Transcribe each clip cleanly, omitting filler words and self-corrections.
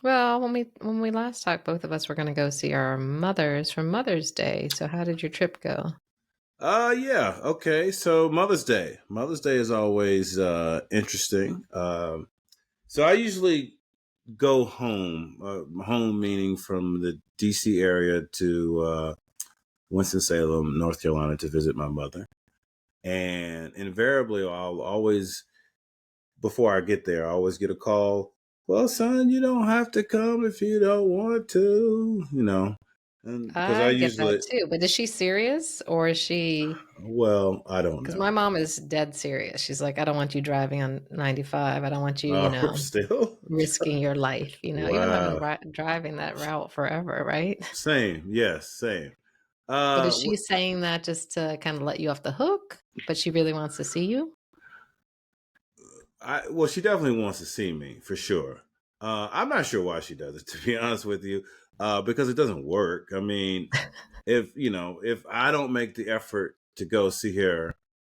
Well, when we last talked, both of us were gonna go see our mothers for Mother's Day. So how did your trip go? Yeah. Okay. So Mother's Day. Mother's Day is always interesting. So I usually go home. Home meaning from the DC area to Winston-Salem, North Carolina, to visit my mother. And invariably, I'll always, before I get there, I always get a call. Well, son, you don't have to come if you don't want to. And because I I get that usually, too, but is she serious or is she? well, I don't 'Cause my know. mom is dead serious. She's like, "I don't want you driving on 95. I don't want you, Still, risking your life," even though I've been wow. driving that route forever, right? Same, yes, same. But is What she saying that just to kinda let you off the hook, but she really wants to see you? I well, she definitely wants to see me for sure. I'm not sure why she does it, to be honest with you, because it doesn't work. I mean, if I don't make the effort to go see her,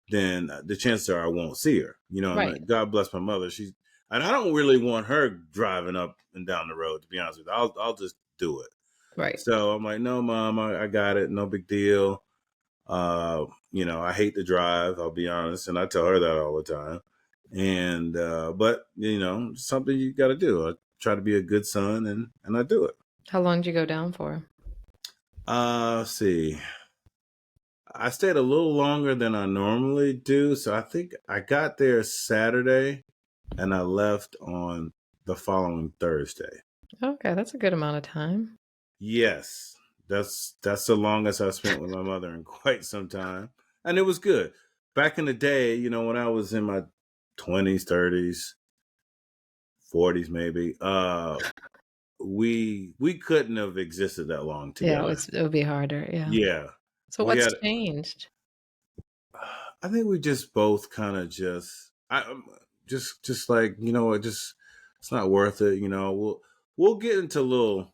then the chances are I won't see her. And Right, God bless my mother. And I don't really want her driving up and down the road. To be honest with you, I'll just do it. right. So I'm like, no, mom, I got it. No big deal. I hate to drive, I'll be honest, and I tell her that all the time. And but something you got to do. I try to be a good son, and I do it. How long did you go down for? Let's see. I stayed a little longer than I normally do, so I think I got there Saturday, and I left on the following Thursday. Okay, that's a good amount of time. Yes, that's the longest I've spent with my mother in quite some time, and it was good. Back in the day, when I was in my 20s, 30s, 40s, maybe, we couldn't have existed that long Yeah, together. it would be harder, yeah. Yeah, So we what's had. changed? I think we just both kind of just like just it's not worth it. We'll get into little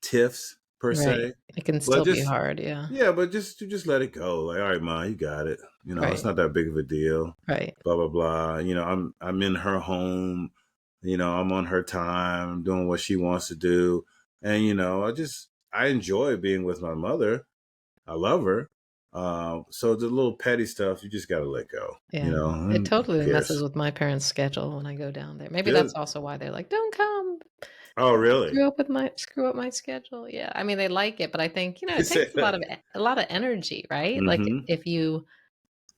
tiffs per Right. se, It can but still be just hard, yeah. yeah, but just let it go. Like, all right, ma, you got it. It's Right, not that big of a deal. right. Blah blah blah. I'm in her home. I'm on her time, doing what she wants to do, and I enjoy being with my mother. I love her. So the little petty stuff, you just got to let go. Yeah. It And who totally messes cares? with my parents' schedule when I go down there. Maybe that's Good. also why they're like, "Don't come. Oh, really? Screw up my schedule." Yeah, I mean, they like it, but I think, He it takes said that. a lot of energy, right? Like, Mm-hmm.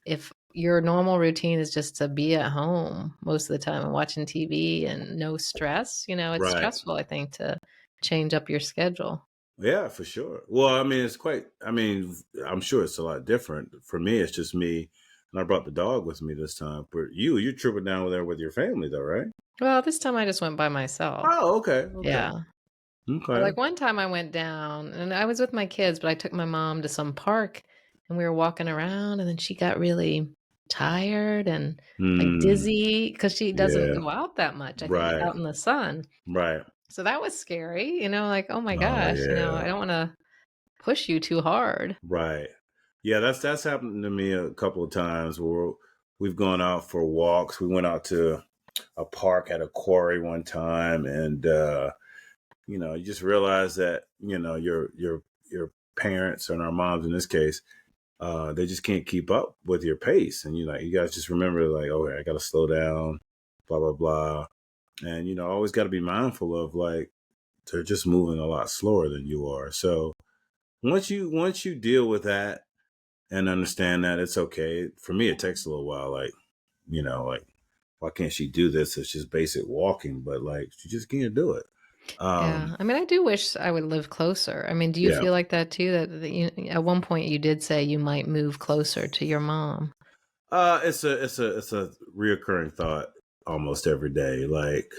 if your normal routine is just to be at home most of the time and watching TV and no stress, it's Right. stressful, I think, to change up your schedule. Yeah, for sure. Well, I mean, I'm sure it's a lot different. For me, it's just me, and I brought the dog with me this time. But you're tripping down there with your family, though, right? Well, this time I just went by myself. Oh, okay, okay, Yeah. But, okay. like, one time I went down and I was with my kids, but I took my mom to some park and we were walking around and then she got really tired and, like, Hmm. dizzy because she doesn't Yeah. go out that much, I think, Right. out in the sun. Right. So that was scary, like, "Oh my Oh, gosh," yeah. I don't wanna push you too hard. Right. Yeah, that's happened to me a couple of times where we've gone out for walks. We went out to a park at a quarry one time, and you just realize that your parents and our moms in this case, they just can't keep up with your pace, and you guys just remember like, okay, I got to slow down, blah blah blah, and always got to be mindful of like they're just moving a lot slower than you are. So once you deal with that and understand that it's okay. For me, it takes a little while. Like why can't she do this? It's just basic walking, but like she just can't do it. Yeah, Um, I mean, I do wish I would live closer. I mean, do you yeah. feel like that too? That at one point you did say you might move closer to your mom. It's a reoccurring thought almost every day. Like,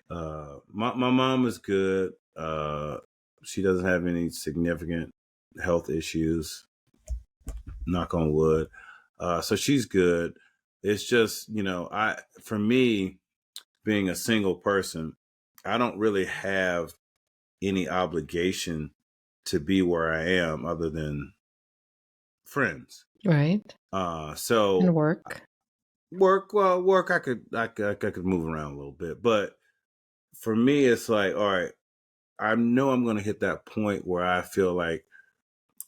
my mom is good. She doesn't have any significant health issues. Knock on wood. So she's good. It's just, for me, being a single person, I don't really have any obligation to be where I am other than friends. Right. And So work. work, well, work, I could move around a little bit, but for me, it's like, all right, I know I'm going to hit that point where I feel like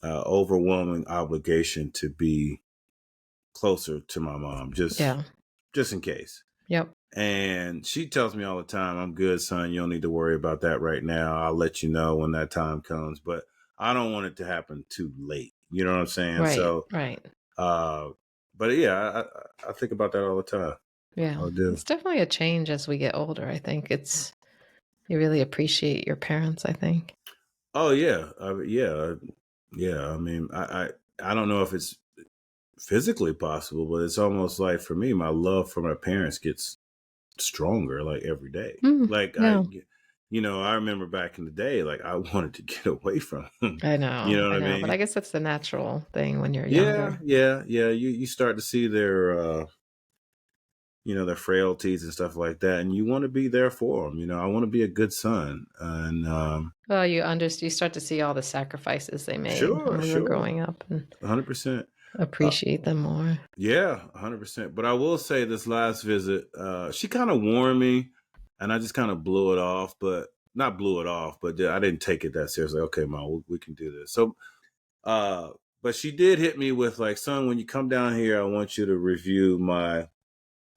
overwhelming obligation to be closer to my mom, Yeah. just in case. Yep. And she tells me all the time, I'm good, son. You don't need to worry about that right now. I'll let you know when that time comes. But I don't want it to happen too late. You know what I'm saying? Right. So, Right. uh, but yeah, I think about that all the time. Yeah. I do. It's definitely a change as we get older. I think you really appreciate your parents, I think. Oh yeah, yeah. I mean, I don't know if it's physically possible, but it's almost like for me, my love for my parents gets stronger like every day. Mm, Like yeah. I remember back in the day, like I wanted to get away from them. I You know. know what I I know. But I mean? guess that's the natural thing when you're Yeah, younger. yeah, yeah. You start to see their frailties and stuff like that, and you want to be there for them. I want to be a good son, and Well, you start to see all the sacrifices they made when sure, we were sure, growing up and 100%. appreciate them more. Yeah, 100%. But I will say this last visit, she kind of warned me, and I just kind of blew it off. But not blew it off, but I didn't take it that seriously. Okay, mom, we can do this. So, uh, but she did hit me with like, son, when you come down here, I want you to review my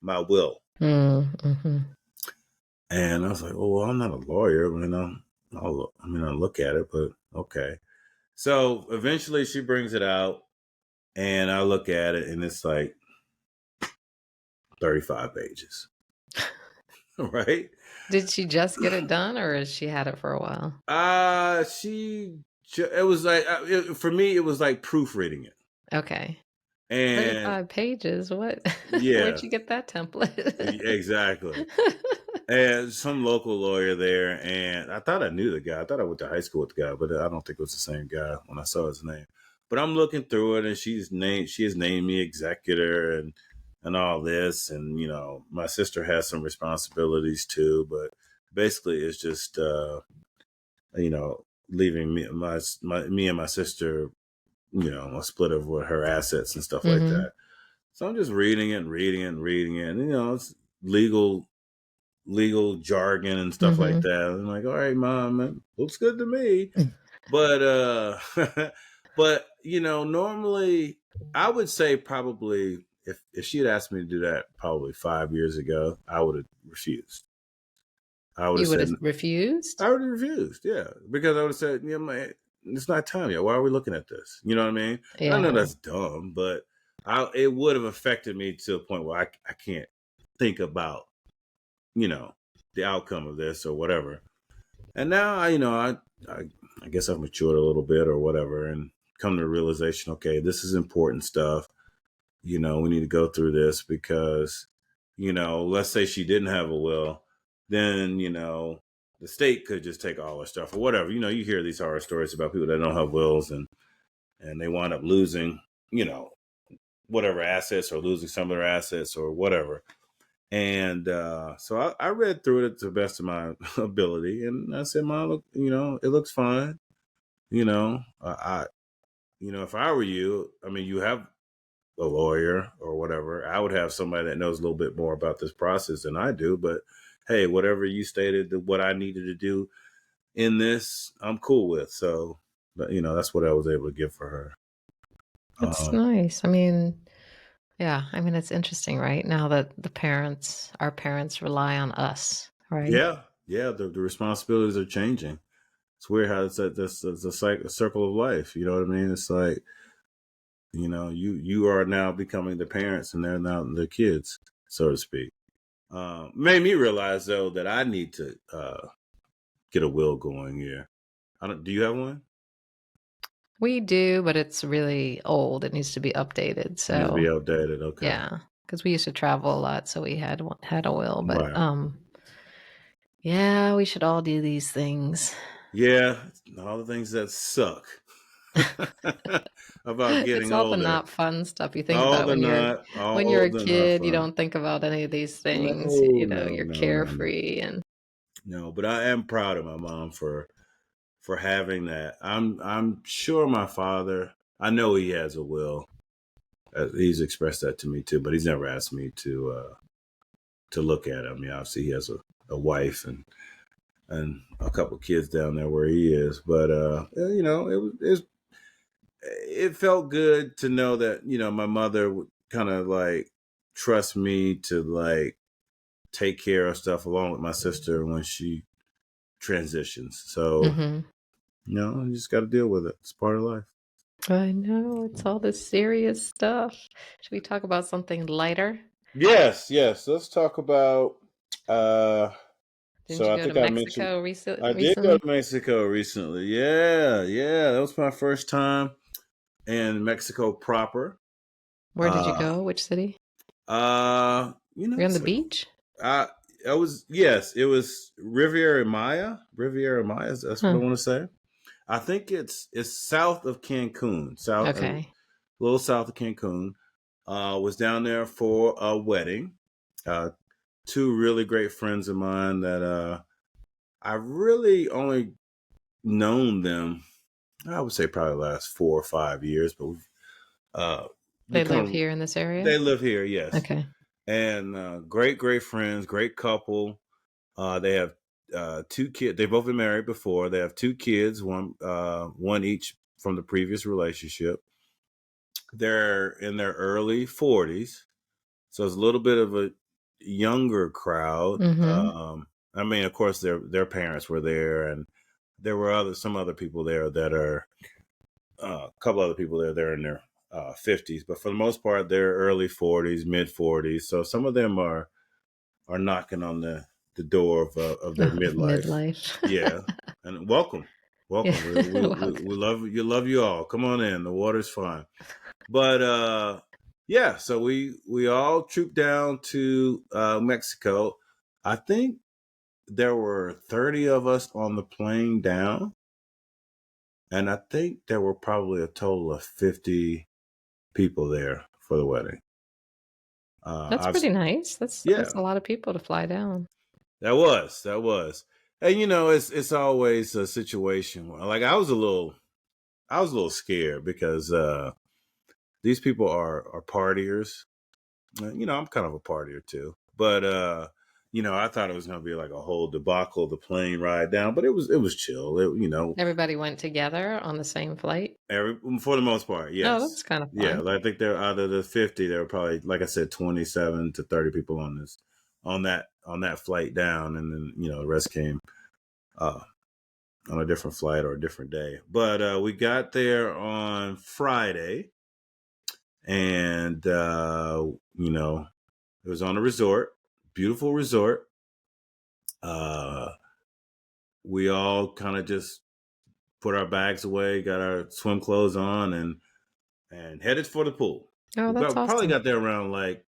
will. Mm-hmm. And I was like, oh, well, I'm not a lawyer. I'll look at it, but okay. So eventually, she brings it out, and I look at it, and it's like 35 pages. Right? Did she just get it done, or has she had it for a while? It was like for me, it was like proofreading it, Okay. and 35 pages. What? Where'd yeah, you get that template? exactly. And some local lawyer there, and I thought I knew the guy. I thought I went to high school with the guy, but I don't think it was the same guy when I saw his name. But I'm looking through it, and she has named me executor and all this, and my sister has some responsibilities too, but basically it's just leaving me and my sister, a split of what her assets and stuff like Mm-hmm. that. So I'm just reading it and reading it and reading it. And, it's legal jargon and stuff like Mm-hmm. that. I'm like, all right, mom, it looks good to me. But but normally I would say probably if she had asked me to do that probably 5 years ago, I would have refused. I would have You would said have refused? I would have refused, yeah, because I would have said, man, it's not time yet. Why are we looking at this? You know what I mean? And I know Yeah. that's dumb, but it would have affected me to a point where I can't think about, you know, the outcome of this or whatever. And now I guess I've matured a little bit or whatever, and come to the realization, okay, this is important stuff. We need to go through this because, let's say she didn't have a will, then, the state could just take all her stuff or whatever. You hear these horror stories about people that don't have wills and they wind up losing, whatever assets or losing some of their assets or whatever. And so I read through it to the best of my ability, and I said, "Mom, look, it looks fine. If I were you, I mean, you have a lawyer or whatever. I would have somebody that knows a little bit more about this process than I do. But hey, whatever you stated, what I needed to do in this, I'm cool with. So, but that's what I was able to give for her. That's Um, nice. I mean, yeah, I mean, it's interesting, right? Now that our parents rely on us, right? yeah, yeah. The responsibilities are changing. It's weird how it's a circle of life. You know what I mean? It's like you are now becoming the parents, and they're now the kids, so to speak. Made me realize though that I need to get a will going here. I don't. Do you have one? We do, but it's really old. It needs to be updated. It needs to be So, outdated. Okay. yeah, because we used to travel a lot, so we had a will. But Right. yeah, we should all do these things. Yeah. All the things that suck about It's getting all the older. not fun stuff you think All about the not. when you're All a the not kid. You fun. don't think about any of these things. No. You know, No. you're No. No. No. carefree and No. But I am proud of my mom for having that. I'm sure my father. I know he has a will. He's expressed that to me too, but he's never asked me to look at it. I mean, obviously he has a wife, and and a couple kids down there where he is. But it felt good to know that my mother would kind of like trust me to like take care of stuff along with my sister when she transitions. So Hmm. you just got to deal with it. It's part of life. I know, it's all this serious stuff. Should we talk about something lighter? Yes. Let's talk about. Uh, Didn't so you I go to think I mentioned Mexico I did go recently? to Mexico recently. Yeah, that was my first time in Mexico proper. Where did you Uh, go? Which city? You're on the it's like beach? I I was yes, it was Riviera Maya. Riviera Maya, that's what I Huh. want to say. I think it's south of Cancun, south a Okay. little south of Cancun. Was down there for a wedding. Uh, two really great friends of mine that I really only known them. I would say probably the last 4 or 5 years, but we've They live become. here in this area? They live here, yes, Okay. and great friends, great couple. They have two kids. They've both been married before. They have two kids, one each from the previous relationship. They're in their early 40s, so it's a little bit of a younger crowd. Mhm. I mean, of course, their parents were there, and there were some other people there that are a couple other people there. They're in their 50s, but for the most part, they're early 40s, mid 40s. So some of them are knocking on the door of their midlife. Midlife. Yeah, and welcome, Yeah. welcome. We Welcome. love you all. Come on in. The water's fine. But yeah, so we all trooped down to Mexico. I think there were 30 of us on the plane down, and I think there were probably a total of 50 people there for the wedding. That's I've pretty nice. That's Yeah, a lot of people to fly down. that was, and it's always a situation where, like, I was a little scared because these people are partiers. I'm kind of a partier too, but I thought it was gonna be like a whole debacle, the plane ride down, but it was chill. Everybody went together on the same flight? For the most part, Oh, yes, that's kind of yeah. fun. I think there out of the 50, there were probably, like I said, 27 to 30 people on that flight down, and then the rest came uh, on a different flight or a different day. But we got there on Friday, and it was on a resort, beautiful resort. Uh, we all kind of just put our bags away, got our swim clothes on, and headed for the pool. Oh, that's Probably awesome. got there around like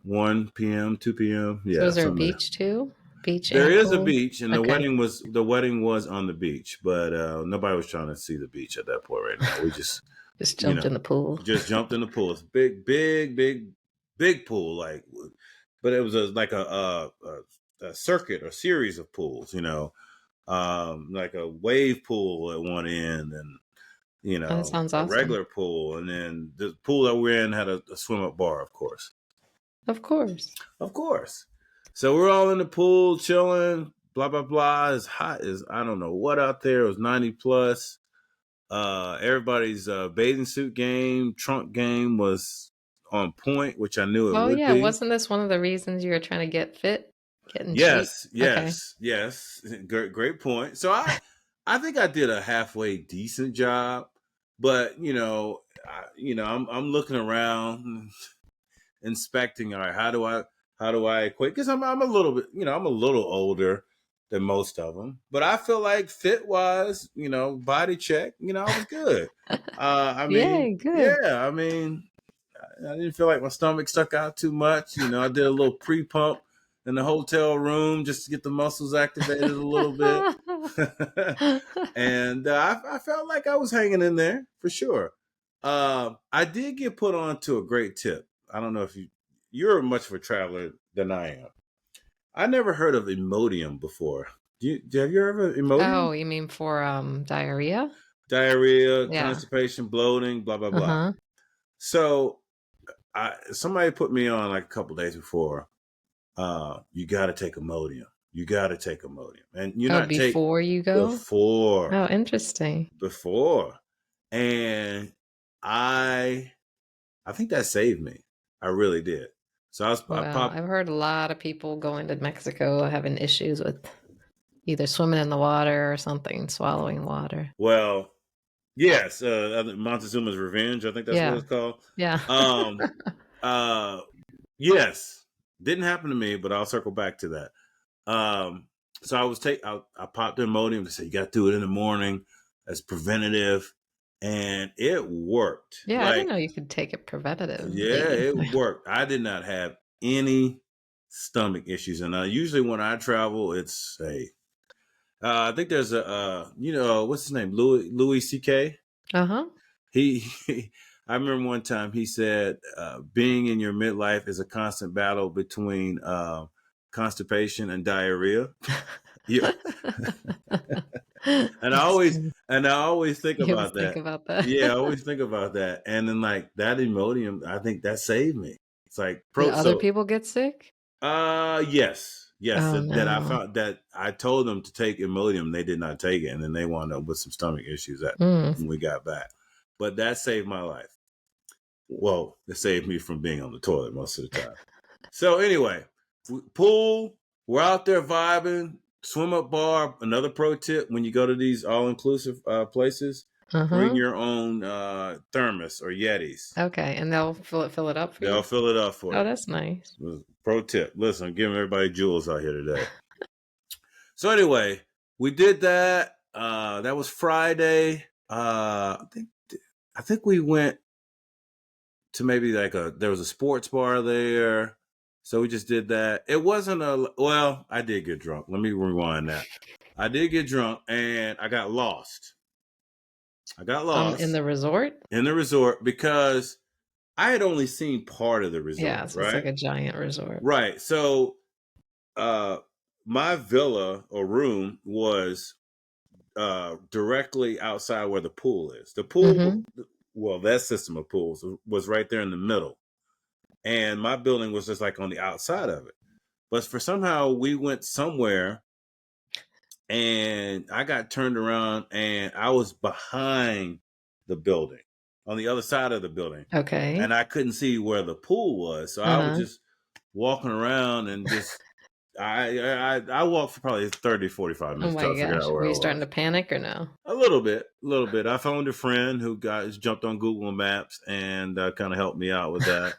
1 p.m., 2 p.m. So Yeah, is there a something like that. beach too? Beach There and is a pool? beach, and the Okay. wedding was on the beach, but nobody was trying to see the beach at that point right now. We just Just you jumped know in the pool. just jumped in the pool. It's big pool, like, but it was like a circuit or series of pools. Like a wave pool at one end, and Oh, that sounds a awesome. regular pool, and then the pool that we're in had a swim up bar, of course. Of course. Of course. So we're all in the pool chilling, blah blah blah. It's hot as I don't know what out there. It was 90 plus. Everybody's bathing suit game, trunk game was on point, which I knew it Oh, would yeah. be. Wasn't this one of the reasons you were trying to get fit? Get in shape? Yes, Okay. yes. Great point. So I think I did a halfway decent job, but I'm looking around, inspecting. All right, how do I equate? Because I'm a little bit, I'm a little older than most of them, but I feel like fit wise, body check, I was good. I mean, Yay, good. yeah, I mean, I didn't feel like my stomach stuck out too much. I did a little pre pump in the hotel room just to get the muscles activated a little bit. And I felt like I was hanging in there for sure. I did get put on to a great tip. I don't know if you're much of a traveler than I am. I never heard of Immodium before. Have you ever Immodium? Oh, you mean for diarrhea? Diarrhea, Yeah. constipation, bloating, blah blah blah. Uh-huh. So somebody put me on like a couple days before. You got to take Immodium. you got to take Immodium, and you're Oh, not take before you go? before Oh, interesting. before, and I I think that saved me. I really did. So I Well, popped. I've heard a lot of people going to Mexico having issues with either swimming in the water or something, swallowing water. Well, yes, Montezuma's Revenge. I think that's what Yeah. it's called. Yeah. Um, uh, yes, didn't happen to me, but I'll circle back to that. So I popped the Imodium to say you got to do it in the morning as preventative, and it worked. Yeah, I didn't Like, know you could take it yeah, preventatively. it worked. I did not have any stomach issues, and usually when I travel, it's a I think there's a what's his name, Louis C.K. Uh-huh. He I remember one time he said being in your midlife is a constant battle between constipation and diarrhea. Yeah. and I That's always funny. and I always think You always about think that. about that. Yeah, I always think about that. And then like that Imodium, I think that saved me. It's like Did pro other so people get sick? yes. Yes. Oh, That I no. found that I told them to take Imodium, they did not take it, and then they wound up with some stomach issues that Mm. when we got back. But that saved my life. Well, it saved me from being on the toilet most of the time. So anyway, pool, we're out there vibing, swim up bar. Another pro tip when you go to these all-inclusive places, bring Uh-huh. your own thermos or Yetis. Okay, and they'll fill it up for They'll you? fill it up for Oh, you. that's nice. Pro tip. Listen, I'm giving everybody jewels out here today. So anyway, we did that. That was Friday. I think we went to maybe like there was a sports bar there. So we just did that. It wasn't I did get drunk. Let me rewind that. I did get drunk and I got lost. I got In lost the resort? in the resort because I had only seen part of the Yeah, resort, so it's like right? a giant resort. Right. So uh my villa or room was directly outside where the pool is. The pool, Mhm. well, that system of pools was right there in the middle. And my building was just like on the outside of it. But for somehow we went somewhere and I got turned around and I was behind the building on the other side of the building. And Okay. I couldn't see where the pool was. So I was Uh-huh. just walking around and just I walked for probably 30, 45 Oh minutes till my I figured gosh. out Were where I you starting was. to panic or no? A little bit, a little bit. I found a friend who jumped on Google Maps and kind of helped me out with that.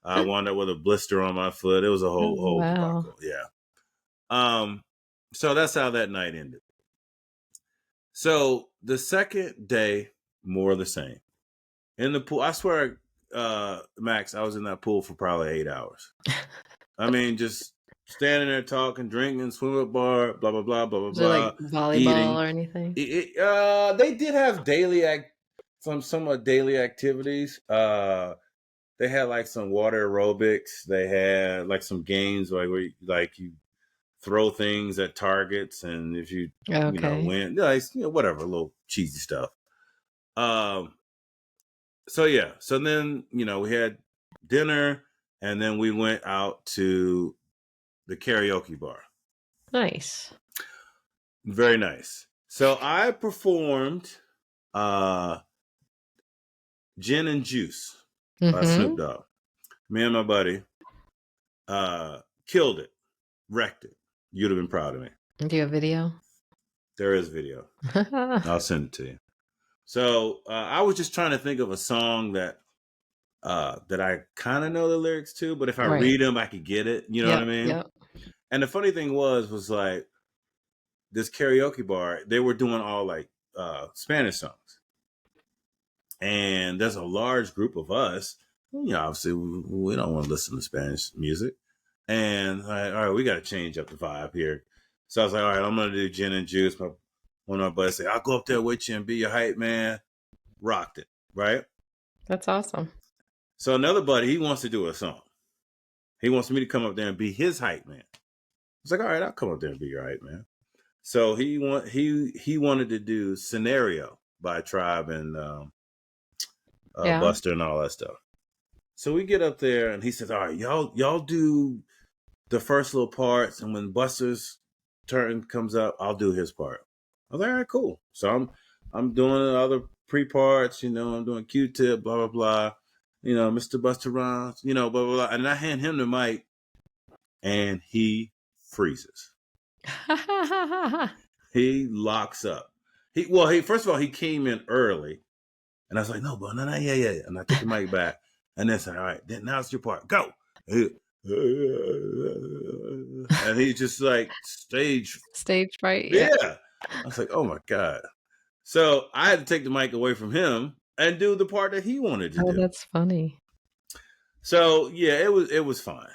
I wound up with a blister on my foot. It was a Oh, whole wow. debacle. Yeah. Um. So that's how that night ended. So the second day, more of the same. In the pool, I swear, Max, I was in that pool for probably 8 hours. I mean, just standing there talking, drinking, swim up bar, blah blah blah blah blah Was it like blah, volleyball eating. or anything? They did have some somewhat daily activities. They had like some water aerobics. They had like some games like where you throw things at targets, and if you Okay. win, like, whatever, little cheesy stuff. Um. So yeah. So then we had dinner, and then we went out to the karaoke bar. Nice. Very nice. So I performed uh Gin and Juice by Snoop Mhm. Dogg. Me and my buddy killed it, wrecked it. You'd have been proud of me. Do you have video? There is video. I'll send it to you. So I was just trying to think of a song that I kind of know the lyrics to, but if I Right. read them, I could get it. You know what I Yep, mean? yep. And the funny thing was like this karaoke bar, they were doing all like Spanish songs. And there's a large group of us. Obviously, we don't want to listen to Spanish music. And all right, we got to change up the vibe here. So I was like, all right, I'm going to do Gin and Juice. One of my buddies said, I'll go up there with you and be your hype man. Rocked it, right? That's awesome. So another buddy, he wants to do a song. He wants me to come up there and be his hype man. I was like, all right, I'll come up there and be your hype man. So he wanted to do Scenario by Tribe and Yeah. Buster and all that stuff. So we get up there and he says, all right, y'all do the first little parts, and when Buster's turn comes up, I'll do his part. I was like, all right, cool. So I'm doing other pre parts, I'm doing Q-Tip, blah blah blah, Mr. Buster Rhymes, blah blah blah, and I hand him the mic, and he freezes. He locks up. He first of all, he came in early, and I was like, no, but no, yeah. And I took the mic back, and then said, all right, then now it's your part, go. And he just like stage fright. yeah. I was like, oh my God. So I had to take the mic away from him and do the part that he wanted to Oh, do. that's funny. So yeah, it was fine.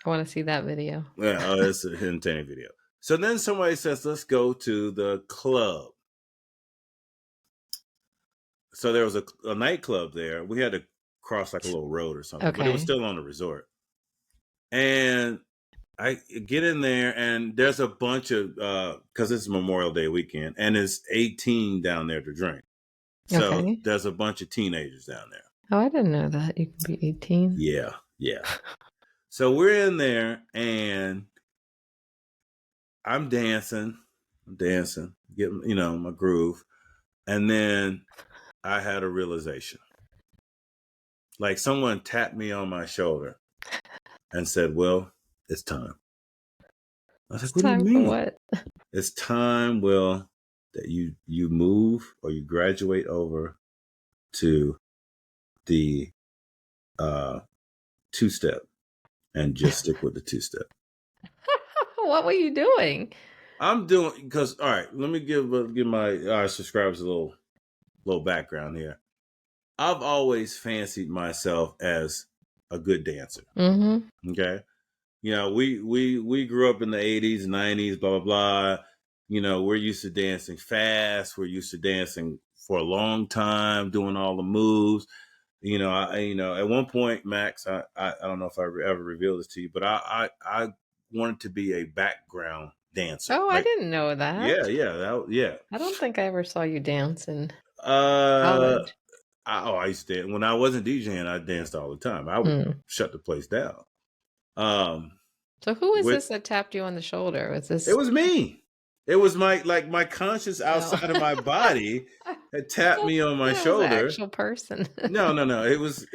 I want to see that video. Yeah, it's an entertaining video. So then somebody says, let's go to the club. So there was a nightclub there. We had to cross like a little road or something, but it was still on the resort. And I get in there, and there's a bunch of because it's Memorial Day weekend, and it's 18 down there to drink. So there's a bunch of teenagers down there. Oh, I didn't know that you can be 18. Yeah. So we're in there, and I'm dancing, getting my groove, and then I had a realization. Like someone tapped me on my shoulder and said, "Will, it's time." I was like, "What do you mean?" What? It's time, Will, that you move or you graduate over to the two-step and just stick with the two-step. What were you doing? I'm doing because all right. Let me give my subscribers a little background here. I've always fancied myself as a good dancer. Mm-hmm. Okay, we grew up in the 80s, 90s, blah blah blah. We're used to dancing fast. We're used to dancing for a long time, doing all the moves. At one point, Max, I don't know if I ever revealed this to you, but I wanted to be a background dancer. Oh, I didn't know that. Yeah. I don't think I ever saw you dance in college. I used to, when I wasn't DJing, I danced all the time. I would shut the place down. So who is this that tapped you on the shoulder? Was this? It was me. It was my conscience outside of my body had tapped me on my shoulder. Was an actual person. No. It was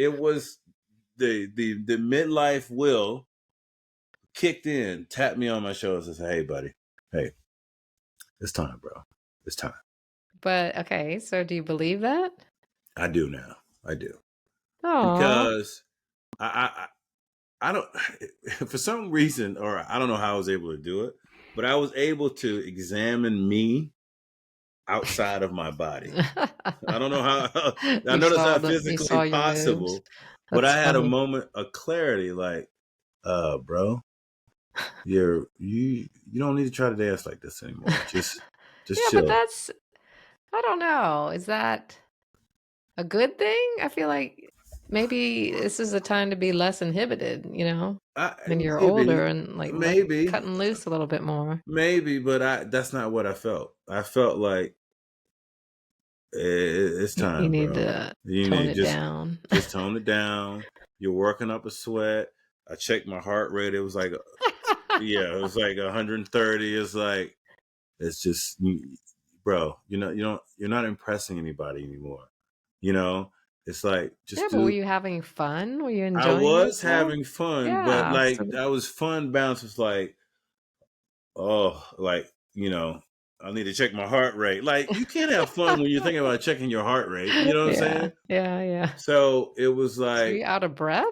the midlife Will kicked in, tapped me on my shoulder, and said, "Hey, buddy, hey, it's time, bro. It's time." But okay, so do you believe that? I do now. I do. Aww. Because I don't, for some reason, or I don't know how I was able to do it, but I was able to examine me outside of my body. I don't know how. I know that's not physically possible, but I had a moment of clarity, like, bro, you don't need to try to dance like this anymore. Just chill. But that's, I don't know. Is that a good thing? I feel like maybe this is a time to be less inhibited, when you're older and like maybe cutting loose a little bit more. Maybe, but that's not what I felt. I felt like it's time. You need to tone it down. Just tone it down. You're working up a sweat. I checked my heart rate. It was like, it was like 130. It's like, it's just, bro. You're not impressing anybody anymore. It's like just. Yeah, but were you having fun? Were you enjoying? I was having fun, but like that was fun. Bounce was like, oh, like I need to check my heart rate. Like you can't have fun when you're thinking about checking your heart rate. You know what I'm saying? Yeah. So it was like, were you out of breath?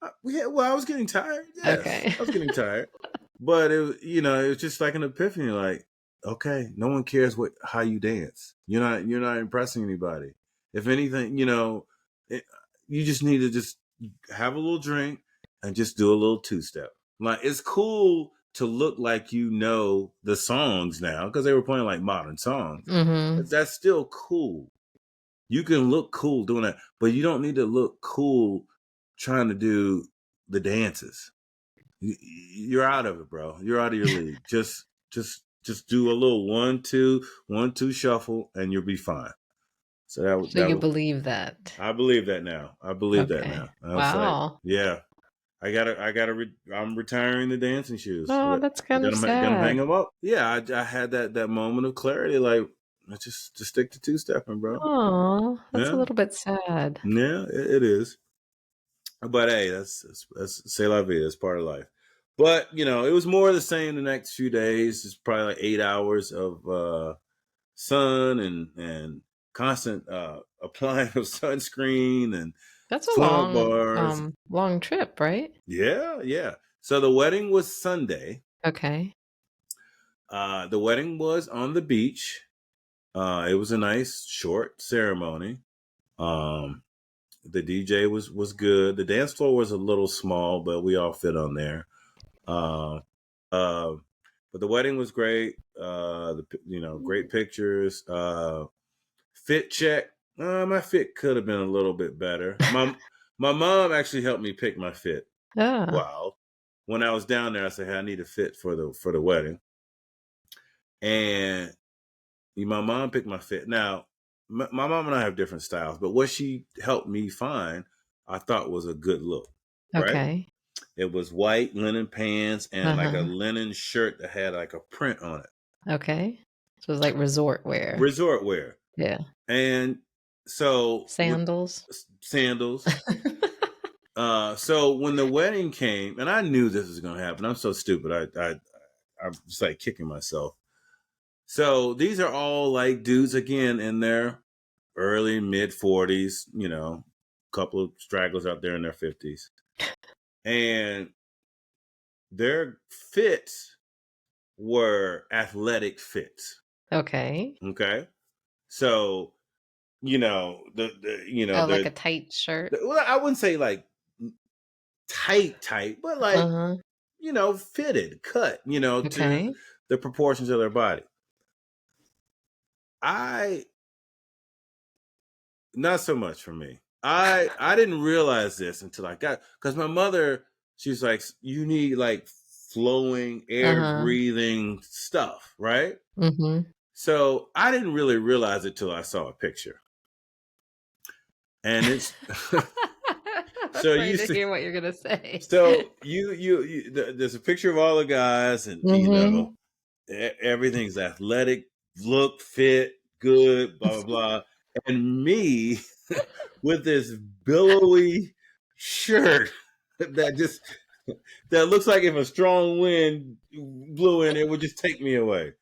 I was getting tired. Yes, okay. I was getting tired, but it was just like an epiphany. Like, okay, no one cares how you dance. You're not impressing anybody. If anything, you just need to just have a little drink and just do a little two-step. Like it's cool to look like the songs now because they were playing like modern songs. Mm-hmm. That's still cool. You can look cool doing that, but you don't need to look cool trying to do the dances. You're out of it, bro. You're out of your league. Just do a little 1-2 shuffle, and you'll be fine. So you believe that? I believe that now. I believe that now. Wow. Like, yeah. I'm retiring the dancing shoes. Oh, that's kind of Gonna hang sad. them up. Yeah, I had that moment of clarity. Like, let's just stick to two-stepping, bro. Oh, that's a Yeah, little bit sad. yeah, it is. But hey, that's c'est la vie. It's part of life. But it was more of the same the next few days. It's probably like 8 hours of sun and constant applying of sunscreen and That's a slump bars. long trip, right? Yeah. So the wedding was Sunday. Okay. The wedding was on the beach. It was a nice short ceremony. The DJ was good. The dance floor was a little small, but we all fit on there. But the wedding was great. Great pictures. Fit check. My fit could have been a little bit better. My mom actually helped me pick my fit. Wow. When I was down there, I said, "Hey, I need a fit for the wedding," and my mom picked my fit. Now, my mom and I have different styles, but what she helped me find, I thought was a good look. Right? Okay. It was white linen pants and like a linen shirt that had like a print on it. Okay. So it was like resort wear. Resort wear. Yeah. And so sandals. So when the wedding came, and I knew this was going to happen. I'm so stupid. I'm just like kicking myself. So these are all like dudes again in their early mid 40s, couple of stragglers out there in their 50s. And their fits were athletic fits. Okay. So, like a tight shirt. Well, I wouldn't say like tight, but like, fitted, cut, to the proportions of their body. Not so much for me. I didn't realize this until I because my mother, she's like, you need like flowing, air breathing stuff, right? So I didn't really realize it till I saw a picture. And it's so you to hear what you're gonna say. So you there's a picture of all the guys, and everything's athletic, look fit, good, blah blah blah, and me with this billowy shirt that looks like if a strong wind blew in, it would just take me away.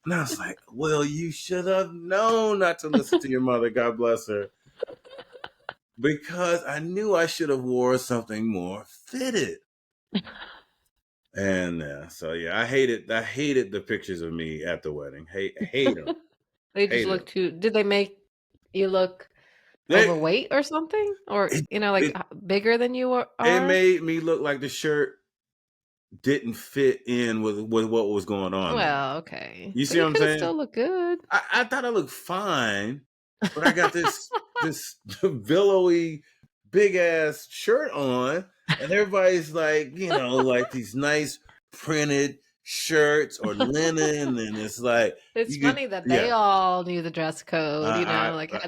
And I was like, well, you should have known not to listen to your mother. God bless her. Because I knew I should have wore something more fitted. And so yeah, I hated the pictures of me at the wedding. Hate them. They just look too. Did they make you look overweight or something, or bigger than you are? It made me look like the shirt didn't fit in with what was going on. Well, okay. You see what I'm saying? Still look good. I thought I looked fine, but I got this billowy big ass shirt on, and everybody's like, like these nice printed shirts or linen, and it's like it's funny that they all knew the dress code.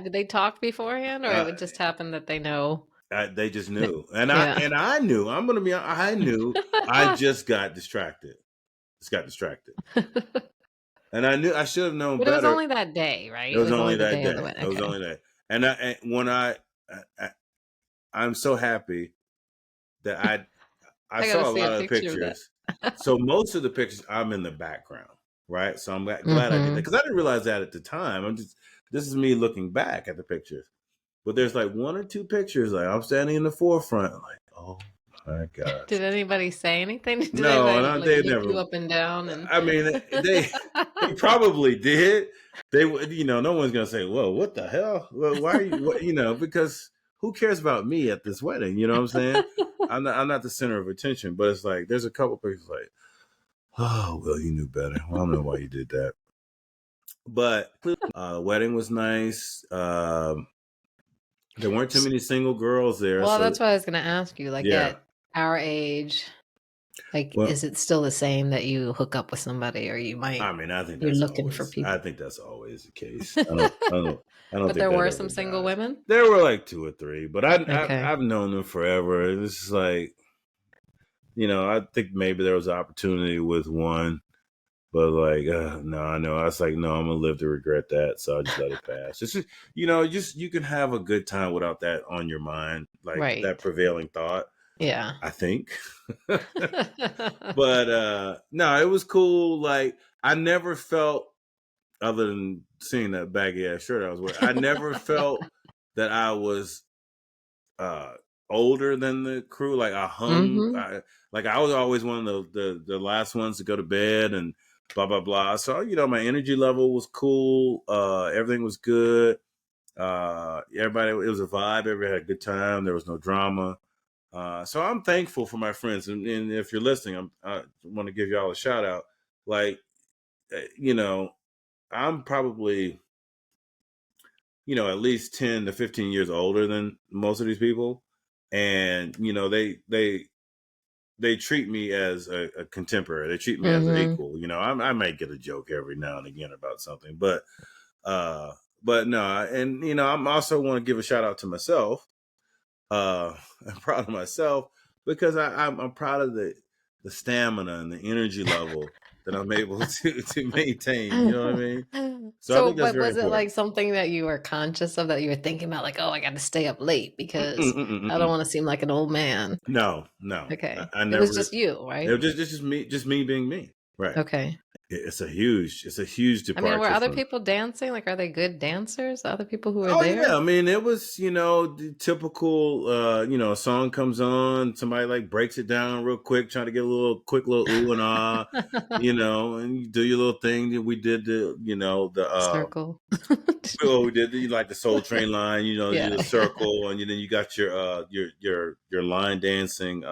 Did they talk beforehand, or it would just happen that they know? They just knew, and I knew. I'm gonna be. I knew. I just got distracted. And I knew I should have known better. It was only that day, right? It was only that day. It was only that. And when I'm so happy that I saw a lot of the pictures. So most of the pictures, I'm in the background, right? So I'm glad I did that, because I didn't realize that at the time. This is me looking back at the pictures. But there's like one or two pictures, like I'm standing in the forefront, like, oh my God. Did anybody say anything? No, they never. You up and down, and I mean, they probably did. They would, no one's gonna say, "Whoa, what the hell? Well, why are you?" Because who cares about me at this wedding? You know what I'm saying? I'm not the center of attention. But it's like there's a couple pictures like, oh well, you knew better. Well, I don't know why you did that. But the wedding was nice. There weren't too many single girls there. Well, that's what I was going to ask you. Like at our age, is it still the same that you hook up with somebody, or you might? I mean, I think you're looking for people. I think that's always the case. I don't. But there were some single women. There were like 2 or 3, but I've known them forever. It's just like, I think maybe there was an opportunity with one, but like, no, I know. I was like, no, I'm gonna live to regret that, so I just let it pass. It's just, you can have a good time without that on your mind, like that Right. prevailing thought. Yeah. I think. But no, it was cool. Like, I never felt, other than seeing that baggy ass shirt I was wearing, I never felt that I was uh older than the crew. Like I was always one of the last ones to go to bed and blah blah blah. So my energy level was cool. Everything was good. Everybody, it was a vibe. Everybody had a good time. There was no drama. So I'm thankful for my friends, and if you're listening, I want to give y'all a shout out. Like, I'm probably at least 10 to 15 years older than most of these people, and they treat me as a contemporary. They treat me as an equal. I might get a joke every now and again about something, but no, and I'm also want to give a shout out to myself. I'm proud of myself because I'm proud of the stamina and the energy level that I'm able to maintain. You know what I mean? So I So, think that's but very was it important. like something that you were conscious of, that you were thinking about, like, oh, I got to stay up late because I don't Mm-mm. want to seem like an old man? No. Okay. I It was never. just you, It right? was just me being me. Right. Okay. It's a huge I mean, were departure other from. people dancing? Like, are they good dancers? The other people who were Oh yeah, there? I mean it was the typical. A song comes on, somebody like breaks it down real quick, trying to get a quick little ooh and ah, and you do your little thing. That we did Circle. we did like the Soul Train line. You Yeah. do the circle, and then you got your line dancing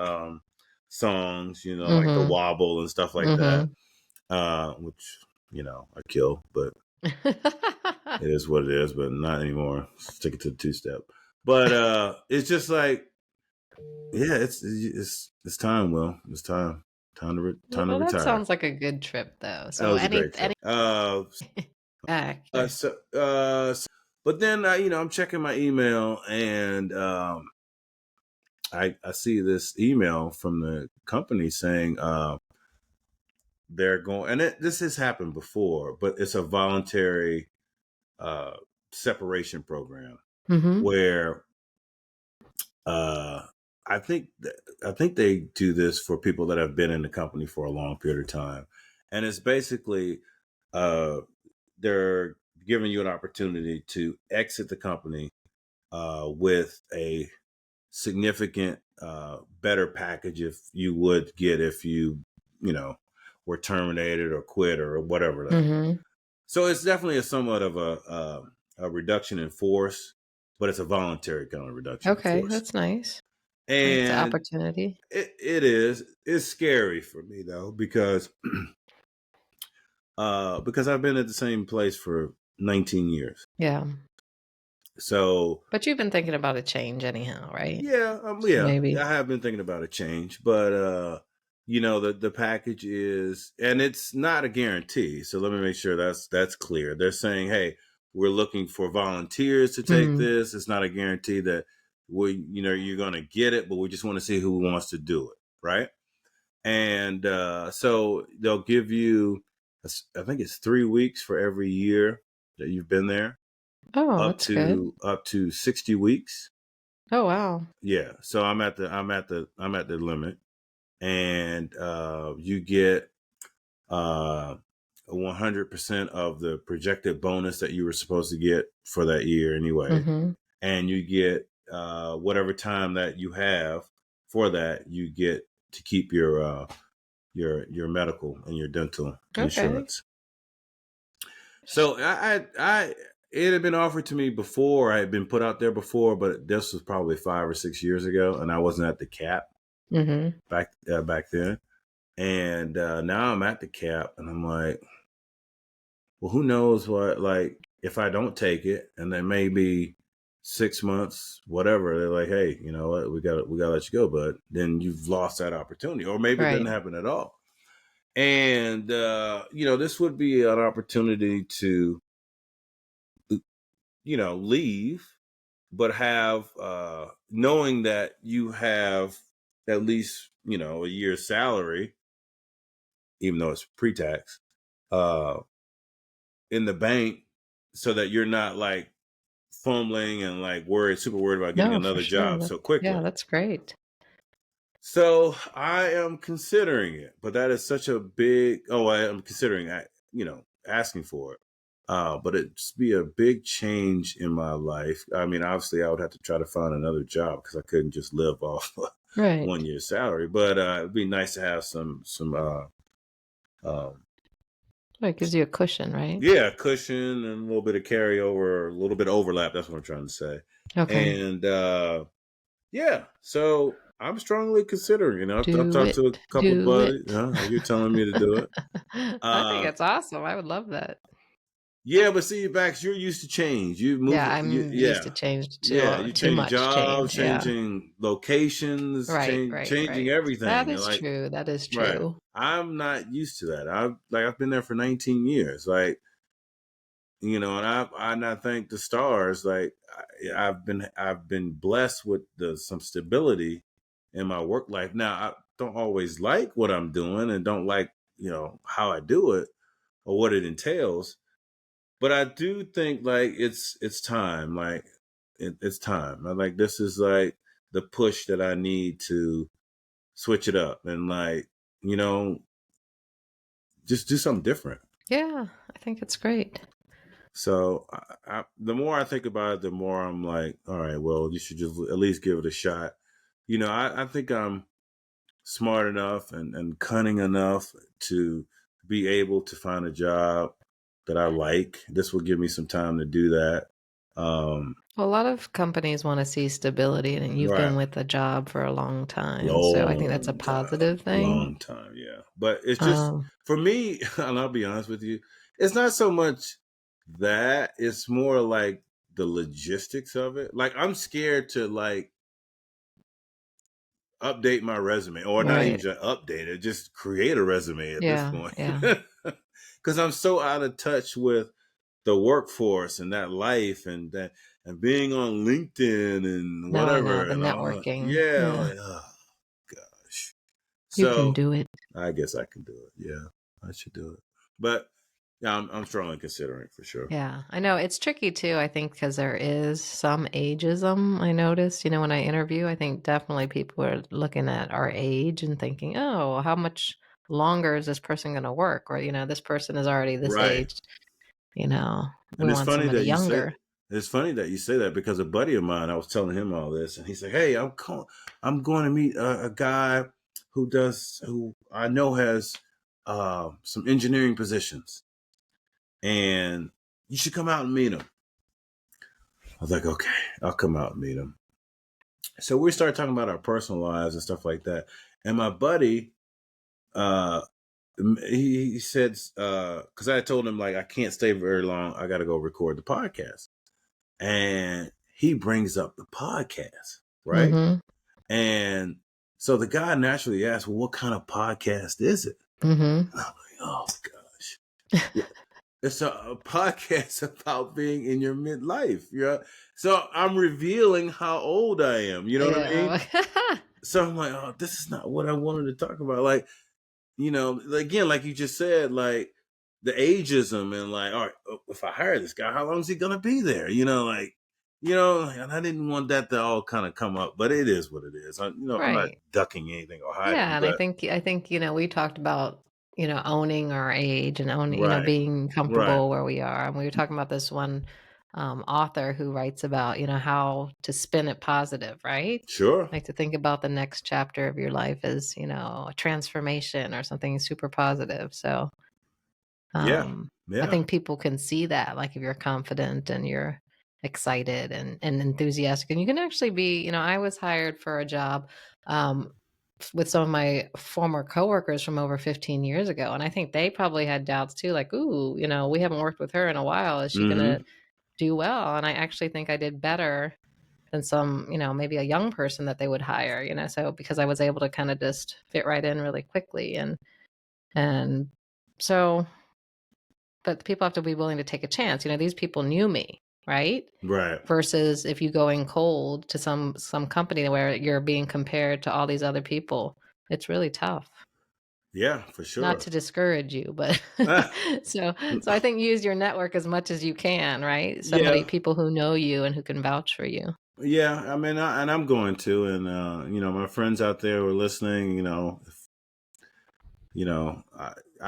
songs. Like the Mm-hmm. wobble and stuff like that. Mm-hmm. Which I kill, but it is what it is, but not anymore. Stick it to the 2-step. But it's just like, yeah, it's time. Will it's time time to Well, that retire. sounds like a good trip, though. That So was a any great trip. back here. So, but then I'm checking my email, and I see this email from the company saying they're going, and this has happened before, but it's a voluntary uh, separation program Mm-hmm. where uh, I think they do this for people that have been in the company for a long period of time, and it's basically they're giving you an opportunity to exit the company with a significant better package if you would get if you know were terminated or quit or whatever. Mm-hmm. So it's definitely a somewhat of a reduction in force, but it's a voluntary kind of reduction in Okay, force. that's nice. It's an And opportunity. it's scary for me though, because because I've been at the same place for 19 years. Yeah. So But you've been thinking about a change anyhow, right? yeah, Maybe. I have been thinking about a change, but the package is, and it's not a guarantee. So let me make sure that's clear. They're saying, hey, we're looking for volunteers to take Mm. this. It's not a guarantee that you're going to get it, but we just want to see who wants to do it, right? And so they'll give you, I think it's 3 weeks for every year that you've been there, Oh, up that's good. to 60 weeks. Oh, wow. Yeah, so I'm at the limit, and you get 100% of the projected bonus that you were supposed to get for that year anyway, Mm-hmm. and you get whatever time that you have for that, you get to keep your medical and your dental Okay. insurance. So it had been offered to me before. I had been put out there before, but this was probably 5 or 6 years ago, and I wasn't at the cap Mm-hmm. back then. And now I'm at the cap, and I'm like, well, who knows what? Like, if I don't take it, and then maybe 6 months, whatever, they're like, hey, you know what? We gotta let you go, but then you've lost that opportunity, or maybe it doesn't Right. happen at all. And this would be an opportunity to leave, but have knowing that you have at least, a year's salary, even though it's pre-tax, uh, in the bank, so that you're not like fumbling and like super worried about getting No, for another sure. job so quickly. That's great. So I am considering it, but that is such a big. Oh, I am considering, asking for it. But it'd be a big change in my life. I mean, obviously, I would have to try to find another job because I couldn't just live off Right. 1 year's salary. But it'd be nice to have some Well, it gives you a cushion, right? yeah, cushion and a little bit of carryover, a little bit of overlap. That's what I'm trying to say. Okay. And yeah, so I'm strongly considering. I've Do talked it. to a couple of Do buddies. it. You're telling me to do it. I think it's awesome. I would love that. Yeah, but see, Bax, you're used to change. You move. Yeah, I'm used to change Yeah. You too changing much jobs, change. Yeah. changing locations, Right, right, changing right. everything. That And is like, true. That is right, true. I'm not used to that. I've been there for 19 years. Like, and I thank the stars. Like, I've been blessed with some stability in my work life. Now, I don't always like what I'm doing and don't like how I do it or what it entails. But I do think like it's time. Like it's time. I like this is like the push that I need to switch it up and like you know just do something different. Yeah, I think it's great. So the more I think about it, the more I'm like, all right, well, you should just at least give it a shot. I think I'm smart enough and cunning enough to be able to find a job that I like. This will give me some time to do that. Well, a lot of companies want to see stability, and you've been Right. with a job for a long time. So I think that's a Long time. positive thing. Long time, yeah. But it's just Um, for me, and I'll be honest with you, it's not so much that, it's more like the logistics of it. Like I'm scared to like update my resume, or not even right. just update it, just create a resume at this Yeah, point. yeah. Cuz I'm so out of touch with the workforce and that life and being on LinkedIn and No, I know whatever the and all. networking. Yeah, Yeah. like oh gosh. You can So do it. I guess I can do it. Yeah, I should do it. But yeah, I'm strongly considering for sure. Yeah, I know it's tricky too, I think, because there is some ageism I noticed, when I interview, I think definitely people are looking at our age and thinking, "Oh, how much longer is this person gonna work?" Or, "This person is already this Right. age." You know, And we want somebody younger. it's funny that you say that, because a buddy of mine, I was telling him all this, and he's like, "Hey, I'm going to meet a guy who I know has some engineering positions, and you should come out and meet him." I was like, "Okay, I'll come out and meet him." So we started talking about our personal lives and stuff like that, and my buddy, uh, he said, because I told him like I can't stay very long, I got to go record the podcast. And he brings up the podcast, right? Mhm. And so the guy naturally asked, "Well, what kind of podcast is it?" Mhm. And I'm like, "Oh gosh, yeah, it's a podcast about being in your midlife." Yeah, so I'm revealing how old I am. You know what I mean? Yeah. So I'm like, "Oh, this is not what I wanted to talk about." Like, again, like you just said, like the ageism and like, all right, if I hire this guy, how long is he gonna be there? And I didn't want that to all kind of come up, but it is what it is. I'm not Right. ducking anything or hiding, Yeah, and I but think I think, we talked about, owning our age and owning, right, being right, comfortable where we are. And we were talking about this one author who writes about, how to spin it positive, right? sure, Like to think about the next chapter of your life as, a transformation or something super positive. So yeah, I yeah, think people can see that, like if you're confident and you're excited and enthusiastic, and you can actually be, I was hired for a job with some of my former coworkers from over 15 years ago. And I think they probably had doubts too, like, ooh, we haven't worked with her in a while. Is she going to mm-hmm, do well? And I actually think I did better than some, maybe a young person that they would hire, so because I was able to kind of just fit right in really quickly. And so but people have to be willing to take a chance. These people knew me. right? Right. Versus if you go in cold to some company where you're being compared to all these other people, it's really tough. Yeah, for Not sure. to discourage you, but so I think use your network as much as you can, right? Yeah. People who know you and who can vouch for you. Yeah, I mean, and I'm going to, and my friends out there who are listening, I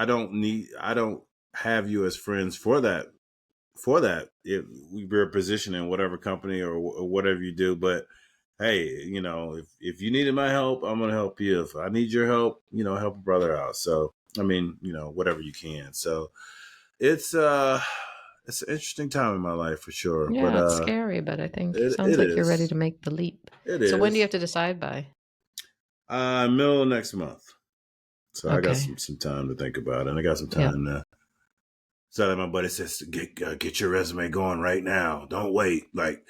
don't have you as friends for that. If we're positioned in whatever company or whatever you do, but hey, if you needed my help, I'm gonna help you. If I need your help, help a brother out. So I mean, whatever you can. So it's it's an interesting time in my life for sure. But Yeah, it's scary, but I think sounds it like you're ready is. to make the leap. It So when do you is. have to decide by? Middle of next month. So I got Okay. some time to think about it. And I got some Yep. time to. So that my buddy says, get your resume going right now. Don't wait. Like,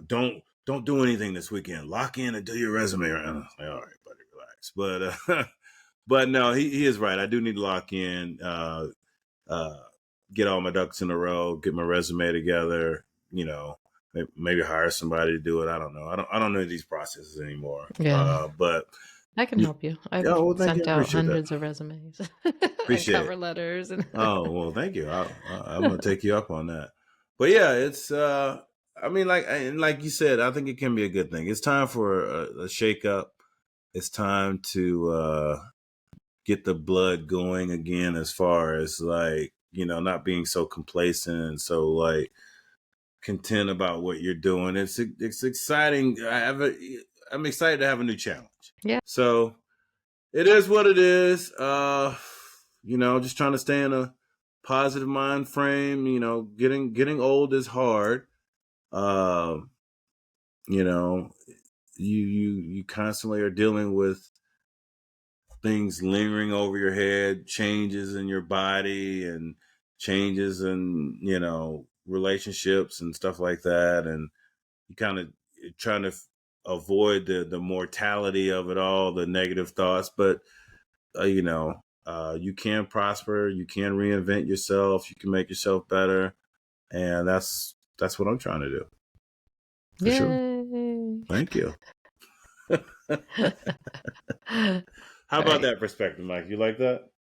don't do anything this weekend. Lock in and do your resume. And I was like, all right, buddy, relax. But but no, he is right. I do need to lock in. Get all my ducks in a row. Get my resume together. Maybe hire somebody to do it. I don't know. I don't know these processes anymore. Yeah. But I can help you. I've oh, well, thank you. I sent out appreciate that. hundreds of resumes and Appreciate it. cover letters and Oh, well, thank you. I'm gonna take you up on that. But yeah, it's I mean, like you said, I think it can be a good thing. It's time for a shake up. It's time to get the blood going again, as far as like, not being so complacent and so like content about what you're doing. It's exciting. I'm excited to have a new challenge. yeah. So it is what it is. Just trying to stay in a positive mind frame. Getting old is hard. Um, you know, you constantly are dealing with things lingering over your head, changes in your body and changes in, relationships and stuff like that. And you kind of trying to avoid the mortality of it all, the negative thoughts, but you can prosper, you can reinvent yourself, you can make yourself better, and that's what I'm trying to do, for sure. Yay. Thank you. How about Right. that perspective, Mike? You like that?